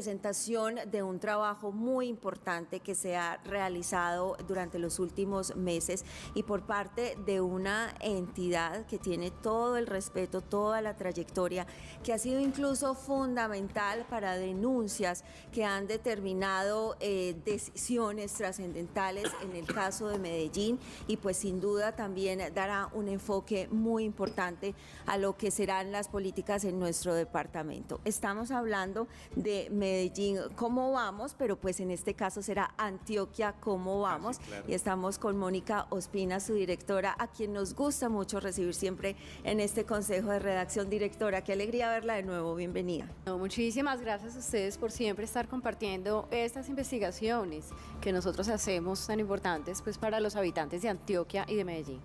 presentación de un trabajo muy importante que se ha realizado durante los últimos meses y por parte de una entidad que tiene todo el respeto, toda la trayectoria, que ha sido incluso fundamental para denuncias que han determinado decisiones trascendentales en el caso de Medellín, y pues sin duda también dará un enfoque muy importante a lo que serán las políticas en nuestro departamento. Estamos hablando de Medellín, ¿cómo vamos? Pero pues en este caso será Antioquia, ¿cómo vamos? Sí, claro. Y estamos con Mónica Ospina, su directora, a quien nos gusta mucho recibir siempre en este consejo de redacción. Directora, qué alegría verla de nuevo, bienvenida. No, muchísimas gracias a ustedes por siempre estar compartiendo estas investigaciones que nosotros hacemos tan importantes pues para los habitantes de Antioquia y de Medellín.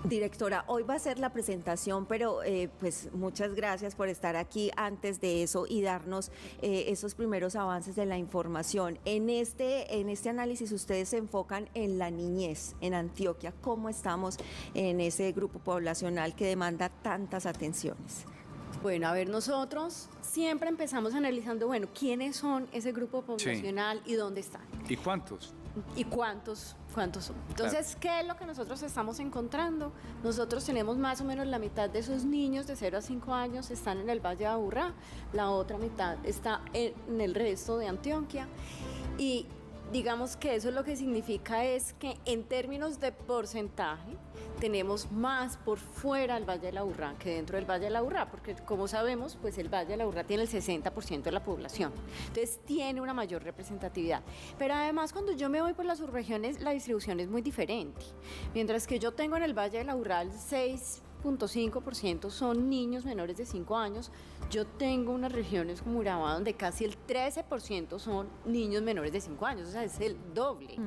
Directora, hoy va a ser la presentación, pero pues muchas gracias por estar aquí antes de eso y darnos esos primeros avances de la información. En este análisis ustedes se enfocan en la niñez en Antioquia. ¿Cómo estamos en ese grupo poblacional que demanda tantas atenciones? Bueno, a ver, nosotros siempre empezamos analizando, bueno, quiénes son ese grupo poblacional y dónde están. ¿Y cuántos? ¿Y cuántos son? Entonces, ¿qué es lo que nosotros estamos encontrando? Nosotros tenemos más o menos la mitad de esos niños de 0 a 5 años están en el Valle de Aburrá, la otra mitad está en el resto de Antioquia, y digamos que eso lo que significa es que en términos de porcentaje tenemos más por fuera del Valle del Aburrá que dentro del Valle del Aburrá, porque como sabemos, pues el Valle del Aburrá tiene el 60% de la población, entonces tiene una mayor representatividad. Pero además, cuando yo me voy por las subregiones, la distribución es muy diferente. Mientras que yo tengo en el Valle del Aburrá el 6.5% son niños menores de 5 años, yo tengo unas regiones como Urabá donde casi el 13% son niños menores de 5 años, o sea, es el doble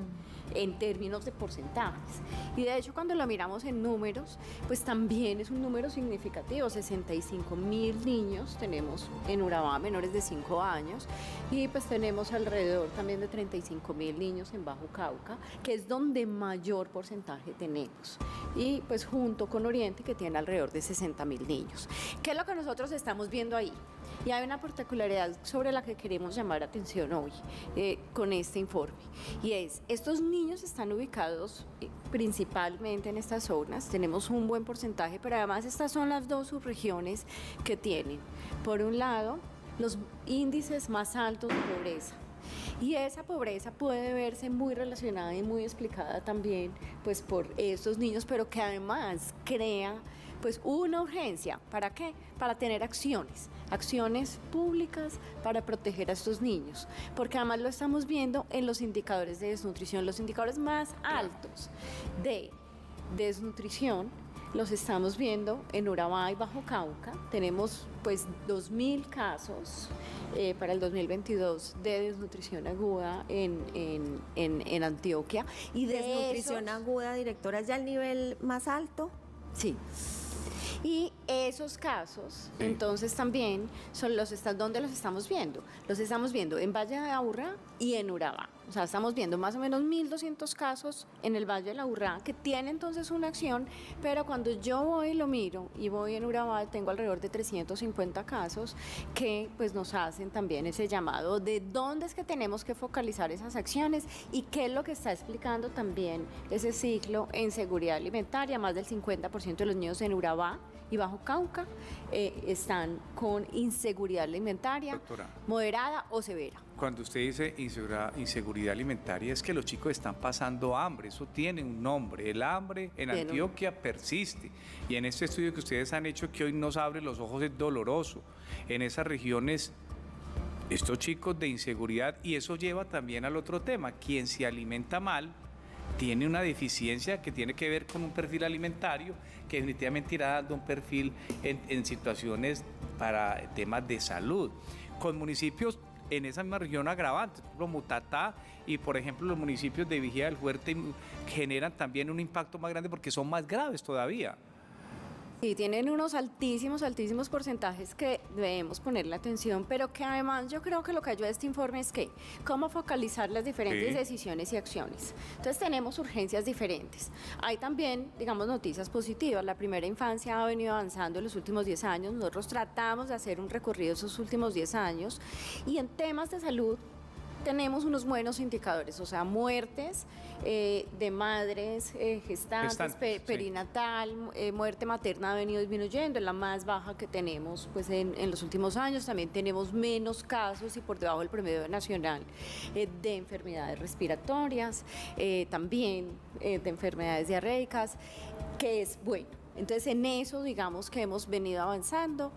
en términos de porcentajes. Y de hecho, cuando lo miramos en números, pues también es un número significativo. 65.000 niños tenemos en Urabá menores de 5 años, y pues tenemos alrededor también de 35.000 niños en Bajo Cauca, que es donde mayor porcentaje tenemos. Y pues junto con Oriente, que tiene alrededor de 60.000 niños. ¿Qué es lo que nosotros estamos viendo ahí? Y hay una particularidad sobre la que queremos llamar atención hoy con este informe, y es, estos niños están ubicados principalmente en estas zonas, tenemos un buen porcentaje, pero además estas son las dos subregiones que tienen, por un lado, los índices más altos de pobreza. Y esa pobreza puede verse muy relacionada y muy explicada también pues por estos niños, pero que además crea pues una urgencia. ¿Para qué? Para tener acciones públicas para proteger a estos niños, porque además lo estamos viendo en los indicadores de desnutrición, los indicadores más altos de desnutrición los estamos viendo en Urabá y Bajo Cauca. Tenemos pues 2.000 casos para el 2022 de desnutrición aguda en Antioquia. ¿Y desnutrición aguda, directora, es ya el nivel más alto? Sí. Y esos casos, entonces también son ¿dónde los estamos viendo? Los estamos viendo en Valle de Aburrá y en Urabá. O sea, estamos viendo más o menos 1.200 casos en el Valle de Aburrá que tiene entonces una acción, pero cuando yo voy y lo miro y voy en Urabá, tengo alrededor de 350 casos que pues nos hacen también ese llamado de dónde es que tenemos que focalizar esas acciones y qué es lo que está explicando también ese ciclo en seguridad alimentaria. Más del 50% de los niños en Urabá y Bajo Cauca están con inseguridad alimentaria, Doctora, moderada o severa. cuando usted dice inseguridad alimentaria, es que los chicos están pasando hambre, eso tiene un nombre, el hambre en Antioquia persiste, y en este estudio que ustedes han hecho que hoy nos abre los ojos es doloroso, en esas regiones estos chicos de inseguridad, y eso lleva también al otro tema, quien se alimenta mal tiene una deficiencia que tiene que ver con un perfil alimentario que definitivamente irá dando un perfil en situaciones para temas de salud. Con municipios en esa misma región agravantes, por ejemplo Mutatá y por ejemplo los municipios de Vigía del Fuerte generan también un impacto más grande porque son más graves todavía. Y tienen unos altísimos porcentajes que debemos ponerle atención, pero que además yo creo que lo que ayuda a este informe es que cómo focalizar las diferentes decisiones y acciones. Entonces tenemos urgencias diferentes. Hay también, digamos, noticias positivas. La primera infancia ha venido avanzando en los últimos 10 años. Nosotros tratamos de hacer un recorrido esos últimos 10 años. Y en temas de salud tenemos unos buenos indicadores, o sea, muertes de madres gestantes, perinatal, muerte materna ha venido disminuyendo, es la más baja que tenemos pues, en los últimos años. También tenemos menos casos y por debajo del promedio nacional de enfermedades respiratorias, también de enfermedades diarreicas, que es bueno. Entonces, en eso, digamos que hemos venido avanzando,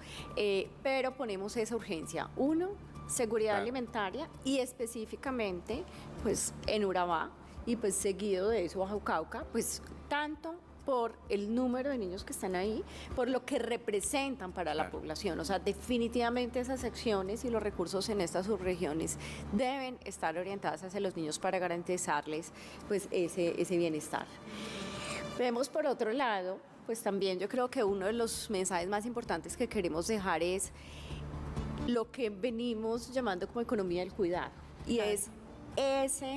pero ponemos esa urgencia. Uno, seguridad alimentaria y específicamente, pues, en Urabá y pues seguido de eso Bajo Cauca, pues, tanto por el número de niños que están ahí, por lo que representan para la población. O sea, definitivamente esas acciones y los recursos en estas subregiones deben estar orientadas hacia los niños para garantizarles, pues, ese bienestar. Vemos por otro lado, pues también yo creo que uno de los mensajes más importantes que queremos dejar es lo que venimos llamando como economía del cuidado, y es esa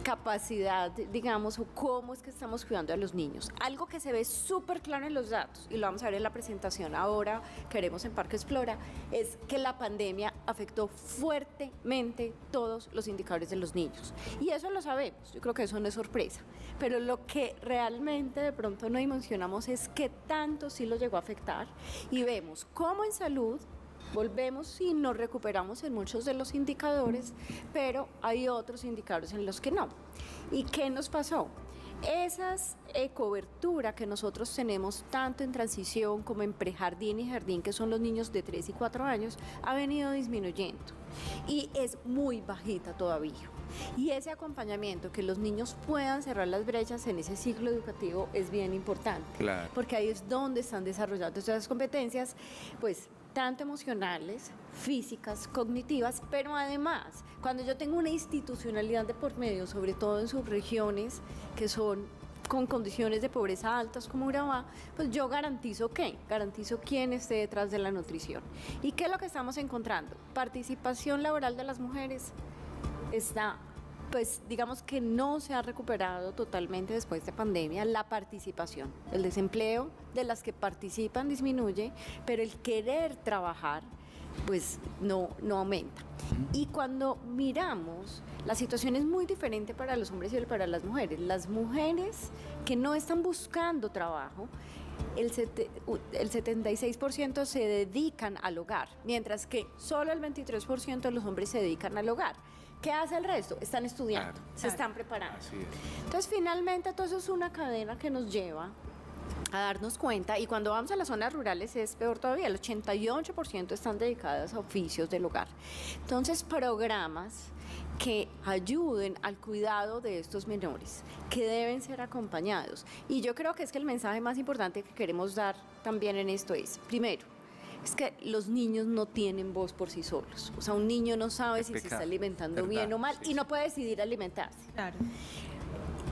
capacidad, digamos, o cómo es que estamos cuidando a los niños. Algo que se ve súper claro en los datos, y lo vamos a ver en la presentación ahora que haremos en Parque Explora, es que la pandemia afectó fuertemente todos los indicadores de los niños. Y eso lo sabemos, yo creo que eso no es sorpresa. Pero lo que realmente de pronto no dimensionamos es qué tanto sí lo llegó a afectar, y vemos cómo en salud volvemos y nos recuperamos en muchos de los indicadores, pero hay otros indicadores en los que no. ¿Y qué nos pasó? Esas cobertura que nosotros tenemos tanto en transición como en prejardín y jardín, que son los niños de 3 y 4 años, ha venido disminuyendo y es muy bajita todavía. Y ese acompañamiento, que los niños puedan cerrar las brechas en ese ciclo educativo, es bien importante, porque ahí es donde están desarrollando esas competencias, pues, tanto emocionales, físicas, cognitivas, pero además, cuando yo tengo una institucionalidad de por medio, sobre todo en subregiones que son con condiciones de pobreza altas como Urabá, pues yo garantizo ¿qué? Garantizo quién esté detrás de la nutrición. ¿Y qué es lo que estamos encontrando? Participación laboral de las mujeres está, pues digamos que no se ha recuperado totalmente después de pandemia la participación. El desempleo de las que participan disminuye, pero el querer trabajar pues no aumenta. Y cuando miramos, la situación es muy diferente para los hombres y para las mujeres. Las mujeres que no están buscando trabajo, el 76% se dedican al hogar, mientras que solo el 23% de los hombres se dedican al hogar. ¿Qué hace el resto? Están estudiando, se están preparando. Entonces, finalmente, todo eso es una cadena que nos lleva a darnos cuenta, y cuando vamos a las zonas rurales es peor todavía, el 88% están dedicadas a oficios del hogar. Entonces, programas que ayuden al cuidado de estos menores, que deben ser acompañados. Y yo creo que es que el mensaje más importante que queremos dar también en esto es, primero, es que los niños no tienen voz por sí solos. O sea, un niño no sabe si se está alimentando bien o mal, y no puede decidir alimentarse. Claro.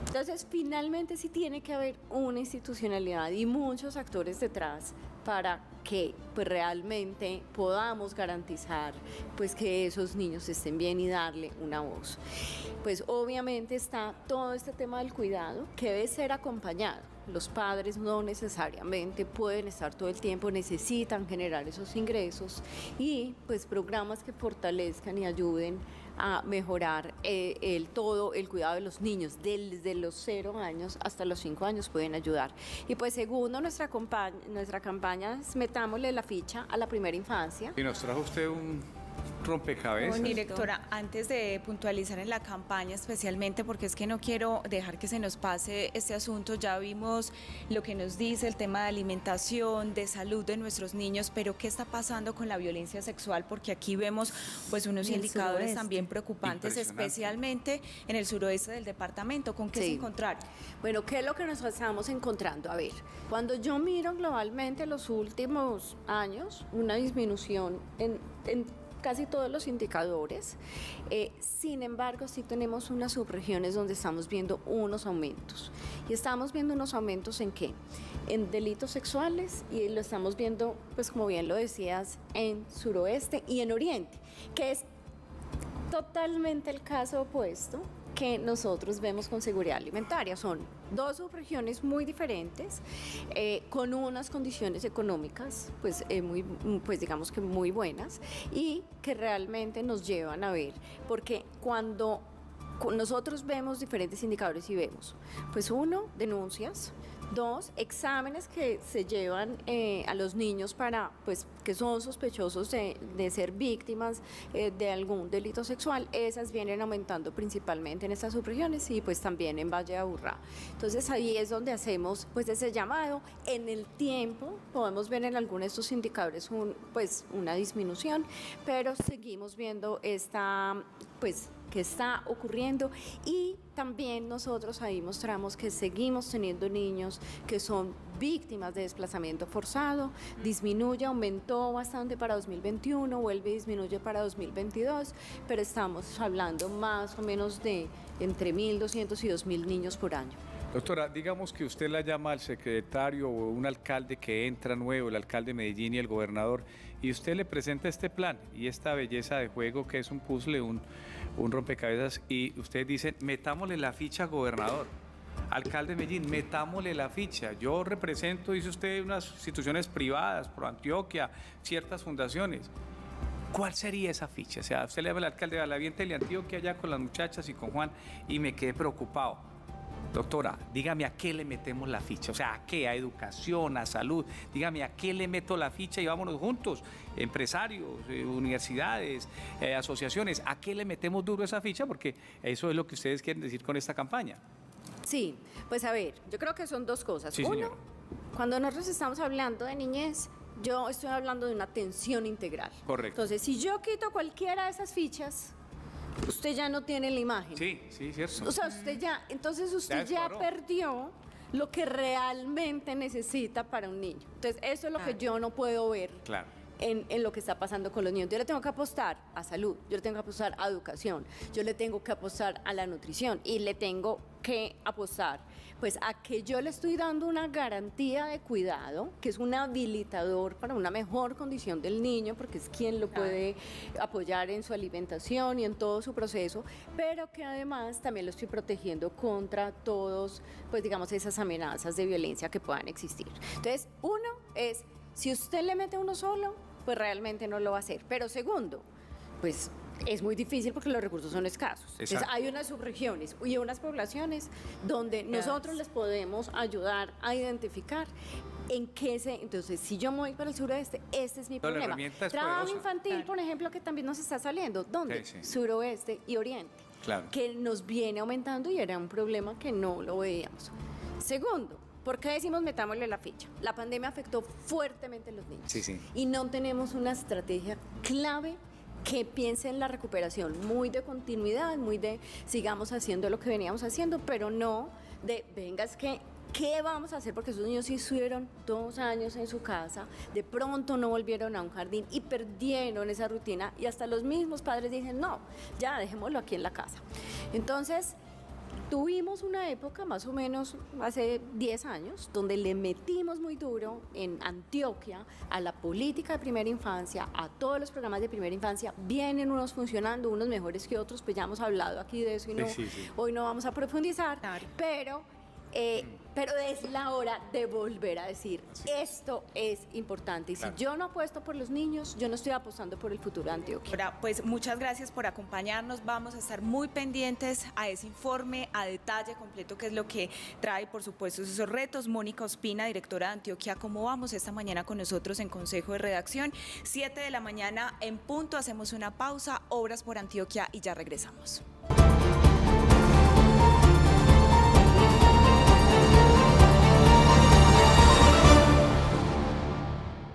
Entonces, finalmente sí tiene que haber una institucionalidad y muchos actores detrás para que pues, realmente podamos garantizar pues, que esos niños estén bien y darle una voz. Pues obviamente está todo este tema del cuidado que debe ser acompañado. Los padres no necesariamente pueden estar todo el tiempo, necesitan generar esos ingresos, y pues programas que fortalezcan y ayuden a mejorar todo el cuidado de los niños desde los 0 años hasta los 5 años pueden ayudar. Y pues segundo, nuestra campaña es metámosle la ficha a la primera infancia. Y nos trajo usted un rompecabezas. Bueno, directora, antes de puntualizar en la campaña especialmente, porque es que no quiero dejar que se nos pase este asunto, ya vimos lo que nos dice el tema de alimentación, de salud de nuestros niños, pero ¿qué está pasando con la violencia sexual? Porque aquí vemos pues unos indicadores también preocupantes, especialmente en el suroeste del departamento. ¿Con qué se encontraron? Bueno, ¿qué es lo que nos estamos encontrando? A ver, cuando yo miro globalmente los últimos años, una disminución en casi todos los indicadores, sin embargo sí tenemos unas subregiones donde estamos viendo unos aumentos. ¿Y estamos viendo unos aumentos en qué? en delitos sexuales y lo estamos viendo, pues como bien lo decías, en suroeste y en oriente, que es totalmente el caso opuesto que nosotros vemos con seguridad alimentaria. Son dos subregiones muy diferentes, con unas condiciones económicas pues digamos que muy buenas y que realmente nos llevan a ver, porque cuando nosotros vemos diferentes indicadores y vemos, pues uno, denuncias, dos, exámenes que se llevan a los niños para, pues, que son sospechosos de ser víctimas de algún delito sexual, esas vienen aumentando principalmente en estas subregiones y pues también en Valle de Aburrá. Entonces ahí es donde hacemos pues ese llamado. En el tiempo podemos ver en algunos de estos indicadores una disminución, pero seguimos viendo que está ocurriendo y también nosotros ahí mostramos que seguimos teniendo niños que son víctimas de desplazamiento forzado, disminuye, aumentó bastante para 2021, vuelve y disminuye para 2022, pero estamos hablando más o menos de entre 1.200 y 2.000 niños por año. Doctora, digamos que usted la llama al secretario o un alcalde que entra nuevo, el alcalde de Medellín y el gobernador, y usted le presenta este plan y esta belleza de juego que es un puzzle, un rompecabezas, y ustedes dicen, metámosle la ficha, gobernador. Alcalde de Medellín, metámosle la ficha. Yo represento, dice usted, unas instituciones privadas, Pro Antioquia, ciertas fundaciones. ¿Cuál sería esa ficha? O sea, usted le habla al alcalde de la Tele Antioquia allá con las muchachas y con Juan y me quedé preocupado. Doctora, dígame a qué le metemos la ficha, o sea, ¿a qué? ¿A educación, a salud? Dígame a qué le meto la ficha y vámonos juntos, empresarios, universidades, asociaciones, ¿a qué le metemos duro esa ficha? Porque eso es lo que ustedes quieren decir con esta campaña. Sí, pues a ver, yo creo que son dos cosas. Sí, uno, señora. Cuando nosotros estamos hablando de niñez, yo estoy hablando de una atención integral. Correcto. Entonces, si yo quito cualquiera de esas fichas, usted ya no tiene la imagen. Sí, cierto. O sea, usted ya perdió lo que realmente necesita para un niño. Entonces, eso es lo que yo no puedo ver. Claro. En lo que está pasando con los niños. Yo le tengo que apostar a salud, yo le tengo que apostar a educación, yo le tengo que apostar a la nutrición y le tengo que apostar pues a que yo le estoy dando una garantía de cuidado, que es un habilitador para una mejor condición del niño, porque es quien lo puede apoyar en su alimentación y en todo su proceso, pero que además también lo estoy protegiendo contra todos, pues digamos, esas amenazas de violencia que puedan existir. Entonces, uno es, si usted le mete uno solo, pues realmente no lo va a hacer. Pero segundo, pues es muy difícil porque los recursos son escasos. Entonces, hay unas subregiones y unas poblaciones donde nosotros les podemos ayudar a identificar en qué Entonces, si yo me voy para el suroeste, este es mi problema. Trabajo infantil, por ejemplo, que también nos está saliendo. ¿Dónde? Sí. Suroeste y oriente. Claro. Que nos viene aumentando y era un problema que no lo veíamos. Segundo, ¿por qué decimos metámosle la ficha? La pandemia afectó fuertemente a los niños. Sí. Y no tenemos una estrategia clave que piense en la recuperación, muy de continuidad, muy de sigamos haciendo lo que veníamos haciendo, pero no de, venga, es que ¿qué vamos a hacer? Porque esos niños sí estuvieron 2 años en su casa, de pronto no volvieron a un jardín y perdieron esa rutina y hasta los mismos padres dicen, no, ya dejémoslo aquí en la casa. Entonces, tuvimos una época, más o menos hace 10 años, donde le metimos muy duro en Antioquia a la política de primera infancia, a todos los programas de primera infancia. Vienen unos funcionando, unos mejores que otros, pues ya hemos hablado aquí de eso y hoy no vamos a profundizar, pero es la hora de volver a decir, esto es importante. Y si yo no apuesto por los niños, yo no estoy apostando por el futuro de Antioquia. Pues muchas gracias por acompañarnos. Vamos a estar muy pendientes a ese informe, a detalle completo, qué es lo que trae, por supuesto, esos retos. Mónica Ospina, directora de Antioquia, ¿cómo vamos? Esta mañana con nosotros en Consejo de Redacción. 7 de la mañana en punto, hacemos una pausa, Obras por Antioquia y ya regresamos.